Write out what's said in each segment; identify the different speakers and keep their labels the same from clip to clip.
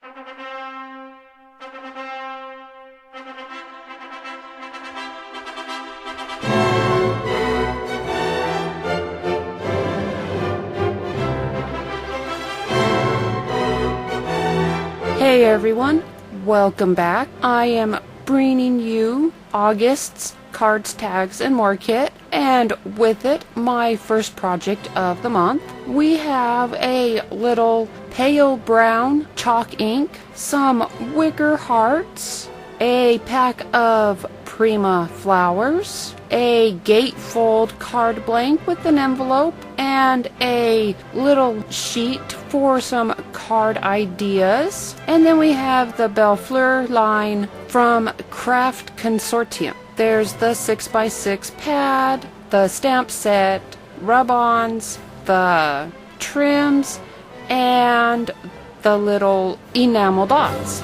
Speaker 1: Hey everyone, welcome back. I am bringing you August's cards, tags, and more kit, and with it, my first project of the month. We have a little pale brown chalk ink, some wicker hearts, a pack of Prima flowers, a gatefold card blank with an envelope, and a little sheet for some card ideas. And then we have the Belle Fleur line from Craft Consortium. There's the 6x6 pad, the stamp set, rub-ons, the trims, and the little enamel dots.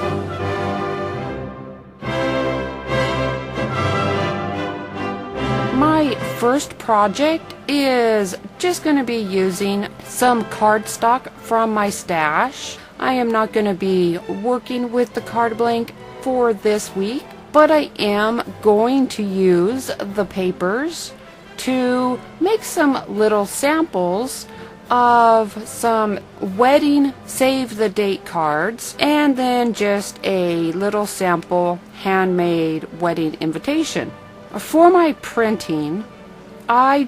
Speaker 1: My first project is just going to be using some cardstock from my stash. I am not going to be working with the card blank for this week, but I am going to use the papers to make some little samples of some wedding save the date cards, and then just a little sample handmade wedding invitation. For my printing, I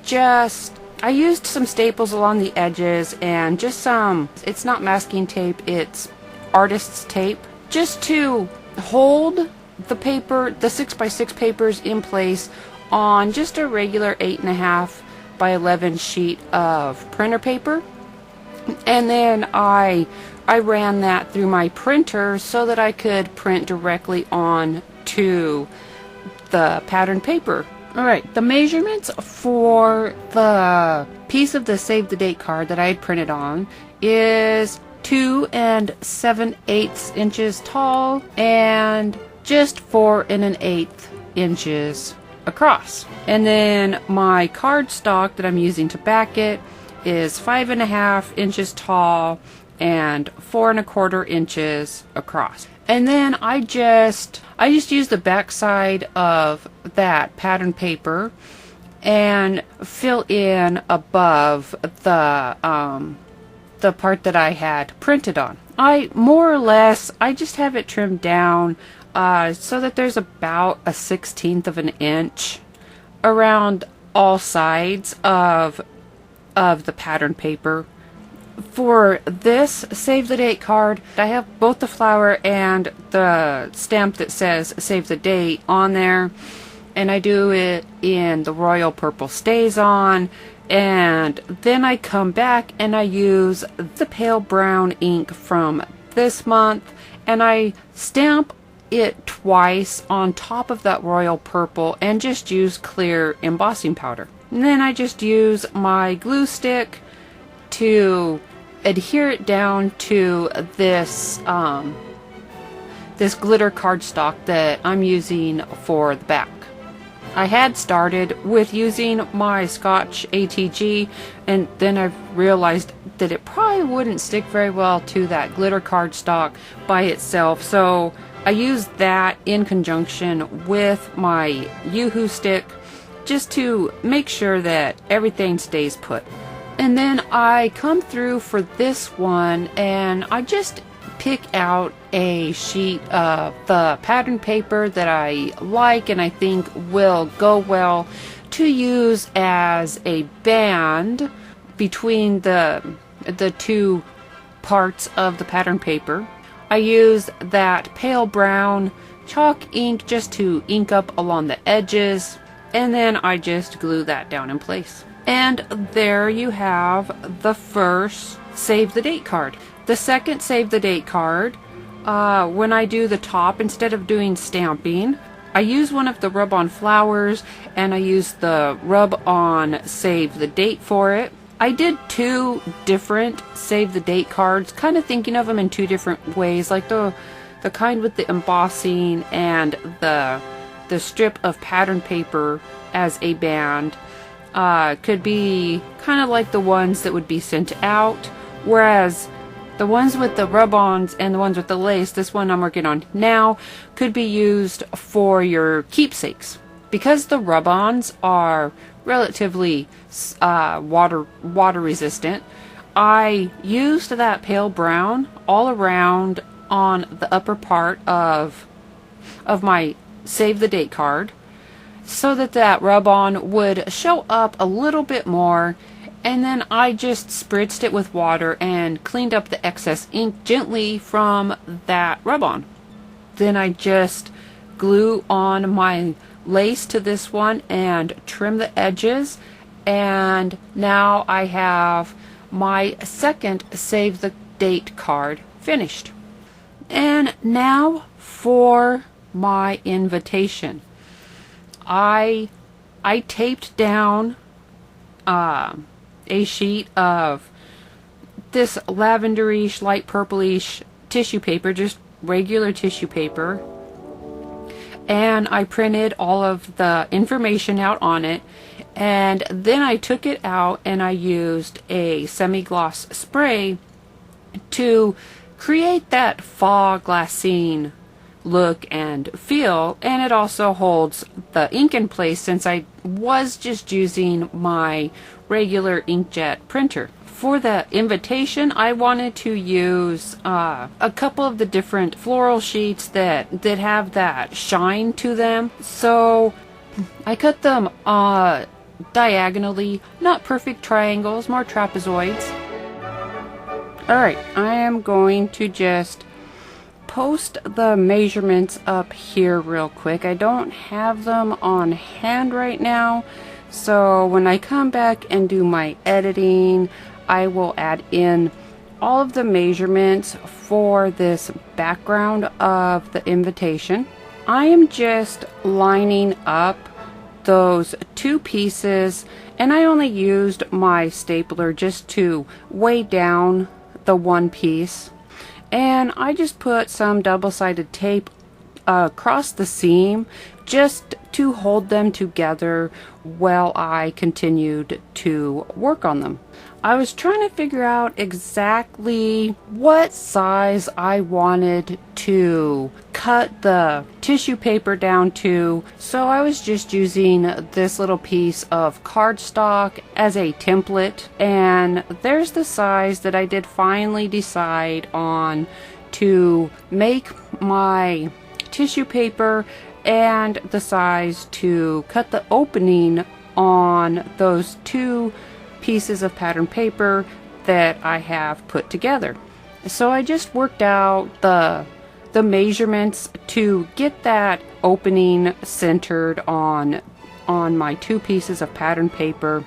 Speaker 1: used some staples along the edges and just some, it's not masking tape, it's artist's tape, just to hold the paper, the 6x6 papers in place on just a regular 8.5 by 11 sheet of printer paper. And then I ran that through my printer so that I could print directly on to the pattern paper. Alright, the measurements for the piece of the save the date card that I had printed on is 2 7/8 inches tall and just 4 1/8 inches across. And then my cardstock that I'm using to back it is 5.5 inches tall and 4 1/4 inches across. And then I just use the back side of that pattern paper and fill in above the part that I had printed on. I more or less just have it trimmed down so that there's about a 1/16 of an inch around all sides of the pattern paper. For this save the date card, I have both the flower and the stamp that says save the date on there, and I do it in the royal purple stays on, and then I come back and I use the pale brown ink from this month and I stamp it twice on top of that royal purple and just use clear embossing powder. And then I just use my glue stick to adhere it down to this this glitter cardstock that I'm using for the back. I had started with using my Scotch ATG, and then I realized that it probably wouldn't stick very well to that glitter cardstock by itself, so I used that in conjunction with my Yoo-hoo stick just to make sure that everything stays put. And then I come through for this one and I just pick out a sheet of the pattern paper that I like and I think will go well to use as a band between the two parts of the pattern paper. I use that pale brown chalk ink just to ink up along the edges, and then I just glue that down in place. And there you have the first save the date card. The second save the date card, when I do the top, instead of doing stamping, I use one of the rub-on flowers and I use the rub-on save the date for it. I did two different save the date cards, kind of thinking of them in two different ways, like the kind with the embossing and the strip of pattern paper as a band. Could be kind of like the ones that would be sent out, whereas The ones with the rub-ons and the ones with the lace, this one I'm working on now, could be used for your keepsakes. Because the rub-ons are relatively water resistant, I used that pale brown all around on the upper part of my save the date card, so that rub-on would show up a little bit more, and then I just spritzed it with water and cleaned up the excess ink gently from that rub-on. Then I just glue on my lace to this one and trim the edges, and now I have my second save the date card finished. And now for my invitation. I taped down a sheet of this lavenderish, light purplish tissue paper, just regular tissue paper, and I printed all of the information out on it, and then I took it out and I used a semi-gloss spray to create that faux glassine look and feel, and it also holds the ink in place since I was just using my regular inkjet printer. For the invitation, I wanted to use a couple of the different floral sheets that have that shine to them, so I cut them diagonally, not perfect triangles, more trapezoids. Alright, I am going to just post the measurements up here real quick. I don't have them on hand right now, so when I come back and do my editing, I will add in all of the measurements for this background of the invitation. I am just lining up those two pieces, and I only used my stapler just to weigh down the one piece, and I just put some double-sided tape across the seam just to hold them together while I continued to work on them. I was trying to figure out exactly what size I wanted to cut the tissue paper down to, so I was just using this little piece of cardstock as a template, and there's the size that I did finally decide on to make my tissue paper, and the size to cut the opening on those two pieces of pattern paper that I have put together. So I just worked out the measurements to get that opening centered on my two pieces of pattern paper,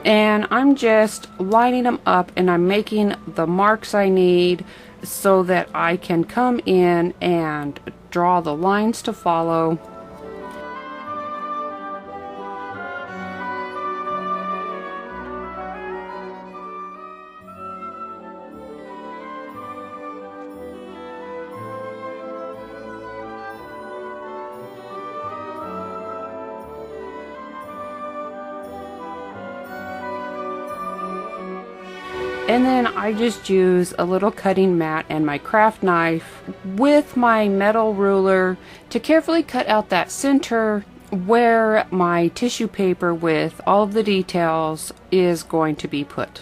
Speaker 1: and I'm just lining them up and I'm making the marks I need so that I can come in and draw the lines to follow. And then I just use a little cutting mat and my craft knife with my metal ruler to carefully cut out that center where my tissue paper with all of the details is going to be put.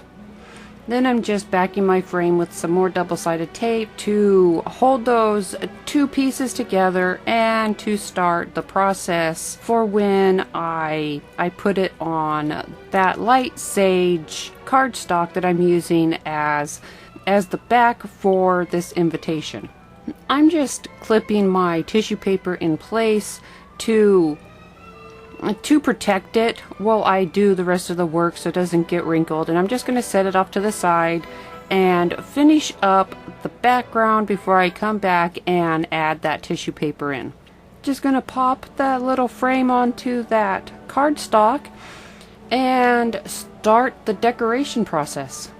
Speaker 1: Then I'm just backing my frame with some more double-sided tape to hold those two pieces together and to start the process for when I put it on that light sage cardstock that I'm using as the back for this invitation. I'm just clipping my tissue paper in place to protect it while I do the rest of the work so it doesn't get wrinkled, and I'm just going to set it off to the side and finish up the background before I come back and add that tissue paper in. Just going to pop that little frame onto that cardstock and start the decoration process.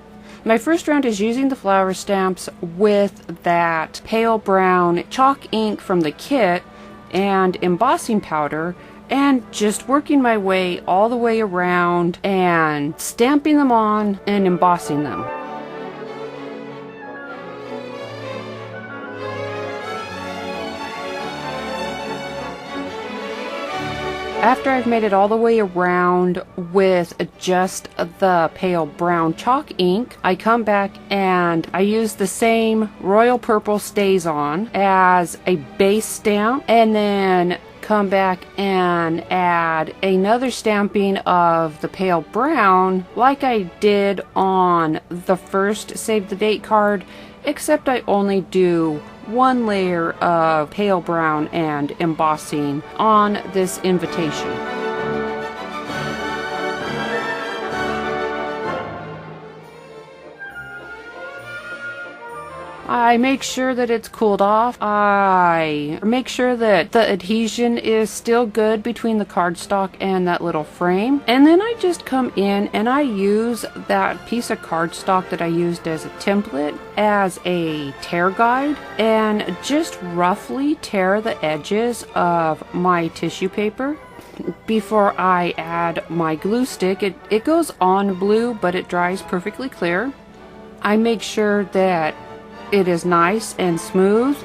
Speaker 1: My first round is using the flower stamps with that pale brown chalk ink from the kit and embossing powder, and just working my way all the way around and stamping them on and embossing them. After I've made it all the way around with just the pale brown chalk ink, I come back and I use the same royal purple StazOn as a base stamp, and then come back and add another stamping of the pale brown like I did on the first Save the Date card, except I only do one layer of pale brown and embossing on this invitation. I make sure that it's cooled off. I make sure that the adhesion is still good between the cardstock and that little frame. And then I just come in and I use that piece of cardstock that I used as a template as a tear guide and just roughly tear the edges of my tissue paper before I add my glue stick. It goes on blue, but it dries perfectly clear. I make sure that it is nice and smooth,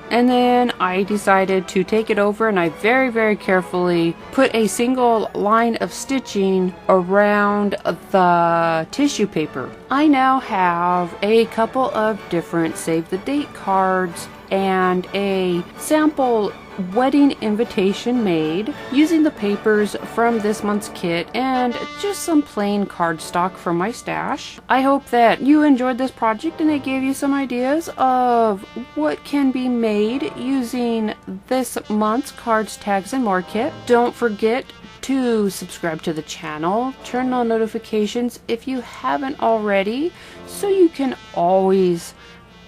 Speaker 1: and then I decided to take it over and I very, very carefully put a single line of stitching around the tissue paper. I now have a couple of different Save the Date cards and a sample wedding invitation made using the papers from this month's kit and just some plain cardstock from my stash. I hope that you enjoyed this project and it gave you some ideas of what can be made using this month's cards, tags, and more kit. Don't forget to subscribe to the channel, turn on notifications if you haven't already, so you can always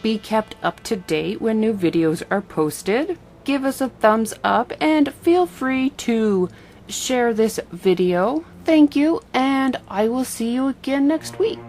Speaker 1: be kept up to date when new videos are posted. Give us a thumbs up and feel free to share this video. Thank you, and I will see you again next week.